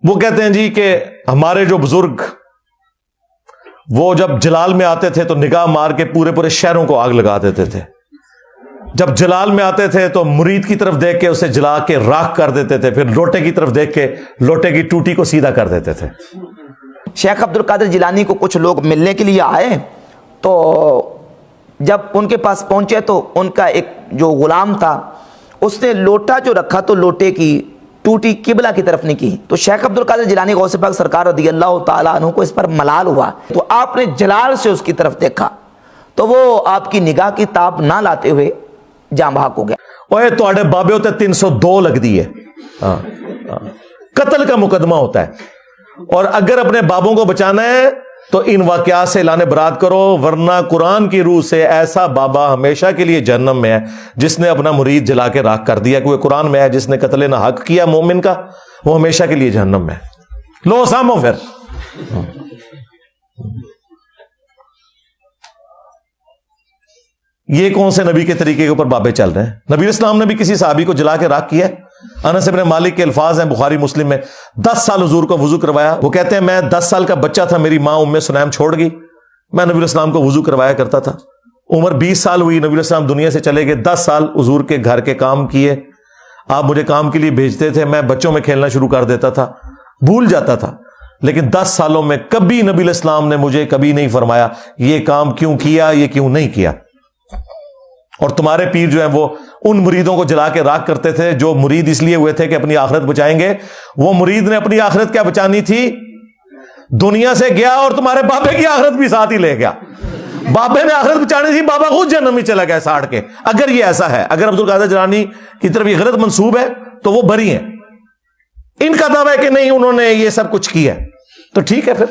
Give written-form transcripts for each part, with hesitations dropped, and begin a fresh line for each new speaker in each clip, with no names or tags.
وہ کہتے ہیں جی کہ ہمارے جو بزرگ وہ جب جلال میں آتے تھے تو نگاہ مار کے پورے پورے شہروں کو آگ لگا دیتے تھے. جب جلال میں آتے تھے تو مرید کی طرف دیکھ کے اسے جلا کے راکھ کر دیتے تھے, پھر لوٹے کی طرف دیکھ کے لوٹے کی ٹوٹی کو سیدھا کر دیتے تھے.
شیخ عبد القادر جیلانی کو کچھ لوگ ملنے کے لیے آئے, تو جب ان کے پاس پہنچے تو ان کا ایک جو غلام تھا اس نے لوٹا جو رکھا تو لوٹے کی ٹوٹی قبلہ کی طرف نہیں کی. تو شیخ عبد القادر جیلانی غوث پاک سرکار رضی اللہ تعالیٰ عنہ کو اس پر ملال ہوا, تو آپ نے جلال سے اس کی طرف دیکھا تو وہ آپ کی نگاہ کی تاب نہ لاتے ہوئے جاں بحق ہو گیا.
اوے تواڈے بابے ہوتے 302 لگ دی ہے, قتل کا مقدمہ ہوتا ہے. اور اگر اپنے بابوں کو بچانا ہے تو ان واقعات سے اعلان برات کرو, ورنہ قرآن کی روح سے ایسا بابا ہمیشہ کے لیے جہنم میں ہے جس نے اپنا مرید جلا کے راکھ کر دیا. کیونکہ قرآن میں ہے جس نے قتل نہ حق کیا مومن کا وہ ہمیشہ کے لیے جہنم میں ہے. لو سامو پھر. یہ کون سے نبی کے طریقے کے اوپر بابے چل رہے ہیں؟ نبی اسلام نے بھی کسی صحابی کو جلا کے راکھ کیا ہے. انس بن مالک کے الفاظ ہیں بخاری مسلم میں, 10 سال حضور کو وضو کروایا. وہ کہتے ہیں میں 10 سال کا بچہ تھا, میری ماں ام سلیم چھوڑ گئی, میں نبی اسلام کو وضو کروایا کرتا تھا. عمر 20 سال ہوئی, نبی اسلام دنیا سے چلے گئے. 10 سال حضور کے گھر کے کام کیے, آپ مجھے کام کے لیے بھیجتے تھے, میں بچوں میں کھیلنا شروع کر دیتا تھا, بھول جاتا تھا. لیکن 10 سالوں میں کبھی نبی اسلام نے مجھے کبھی نہیں فرمایا یہ کام کیوں کیا, یہ کیوں نہیں کیا. اور تمہارے پیر جو ہیں وہ ان مریدوں کو جلا کے راکھ کرتے تھے جو مرید اس لیے ہوئے تھے کہ اپنی آخرت بچائیں گے. وہ مرید نے اپنی آخرت کیا بچانی تھی, دنیا سے گیا اور تمہارے بابے کی آخرت بھی ساتھ ہی لے گیا. بابے نے آخرت بچانی تھی, بابا خود جہنم میں چلا گیا ساڑ کے. اگر یہ ایسا ہے, اگر عبد القادر جیلانی کی طرف یہ غلط منسوب ہے تو وہ بری ہیں. ان کا دعویٰ ہے کہ نہیں انہوں نے یہ سب کچھ کیا تو ٹھیک ہے, پھر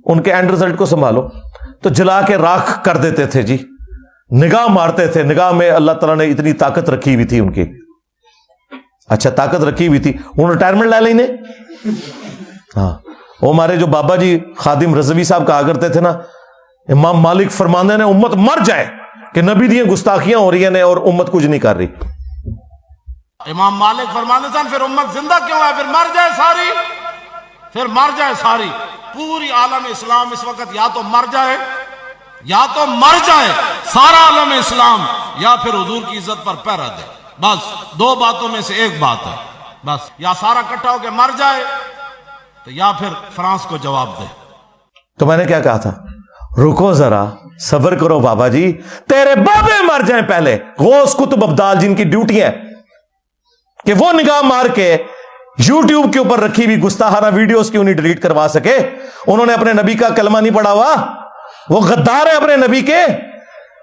ان کے اینڈ رزلٹ کو سنبھالو. تو جلا کے راکھ کر دیتے تھے جی, نگاہ مارتے تھے. نگاہ میں اللہ تعالیٰ نے اتنی طاقت رکھی ہوئی تھی ان کی. اچھا طاقت رکھی ہوئی تھی, انہوں نے ریٹائرمنٹ لے لیں. ہاں, وہ ہمارے جو بابا جی خادم رضوی صاحب کہا کرتے تھے نا, امام مالک فرماندے نے امت مر جائے کہ نبی دی گستاخیاں ہو رہی ہیں اور امت کچھ نہیں کر رہی.
امام مالک فرماندے تھے پھر امت زندہ کیوں ہے, پھر مر جائے ساری, پھر مر جائے ساری. پوری عالم اسلام اس وقت یا تو مر جائے, یا تو مر جائے سارا عالم اسلام, یا پھر حضور کی عزت پر پیرا دے. بس دو باتوں میں سے ایک بات ہے, بس یا سارا اکٹھا ہو کے مر جائے تو یا پھر فرانس کو جواب دے.
تو میں نے کیا کہا تھا, رکو ذرا صبر کرو بابا جی, تیرے بابے مر جائیں پہلے. غوث قطب ابدال جن کی ڈیوٹی ہے کہ وہ نگاہ مار کے یوٹیوب کے اوپر رکھی ہوئی گستاخانہ ویڈیوز کیوں نہیں ڈیلیٹ کروا سکے. انہوں نے اپنے نبی کا کلمہ نہیں پڑھا ہوا, وہ غدار ہے اپنے نبی کے.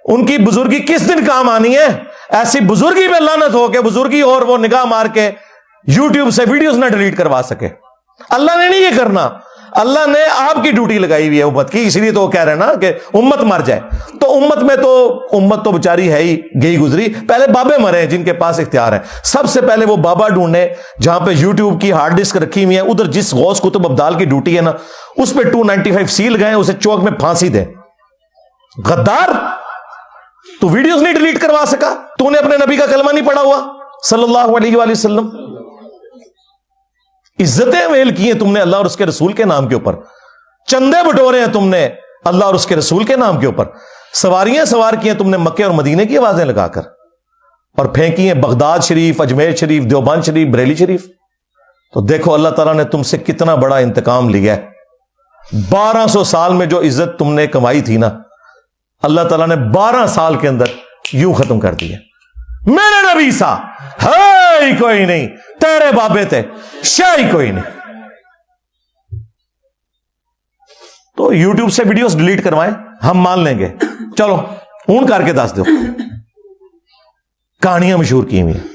ان کی بزرگی کس دن کام آنی ہے؟ ایسی بزرگی میں لعنت ہو کے بزرگی اور وہ نگاہ مار کے یوٹیوب سے ویڈیوز نہ ڈیلیٹ کروا سکے. اللہ نے نہیں یہ کرنا, اللہ نے آپ کی ڈیوٹی لگائی ہوئی ہے امت کی, اس لیے تو وہ کہہ رہے ہیں نا کہ امت مر جائے. تو امت تو بیچاری ہے ہی گئی گزری, پہلے بابے مرے جن کے پاس اختیار ہے. سب سے پہلے وہ بابا ڈھونڈنے جہاں پہ یوٹیوب کی ہارڈ ڈسک رکھی ہوئی ہے, ادھر جس غوث قطب ابدال کی ڈیوٹی ہے نا اس پہ 295 سی لگائیں, اسے چوک میں پھانسی دیں. غدار, تو ویڈیوز نہیں ڈیلیٹ کروا سکا, تو نے اپنے نبی کا کلمہ نہیں پڑھا ہوا صلی اللہ علیہ وآلہ وسلم. عزتیں ویل کی ہیں تم نے اللہ اور اس کے رسول کے نام کے اوپر, چندے بٹورے ہیں تم نے اللہ اور اس کے رسول کے نام کے اوپر, سواریاں سوار کی ہیں تم نے مکے اور مدینے کی آوازیں لگا کر, اور پھینکی ہیں بغداد شریف, اجمیر شریف, دیوبند شریف, بریلی شریف. تو دیکھو اللہ تعالیٰ نے تم سے کتنا بڑا انتقام لیا ہے. 1200 سال میں جو عزت تم نے کمائی تھی نا, اللہ تعالیٰ نے 12 سال کے اندر یوں ختم کر دیا. میرے نبی سا ہے ہی کوئی نہیں, تیرے بابے تھے شاہ ہی کوئی نہیں. تو یوٹیوب سے ویڈیوز ڈیلیٹ کروائیں, ہم مان لیں گے. چلو اون کر کے دس دو, کہانیاں مشہور کی ہوئی ہیں.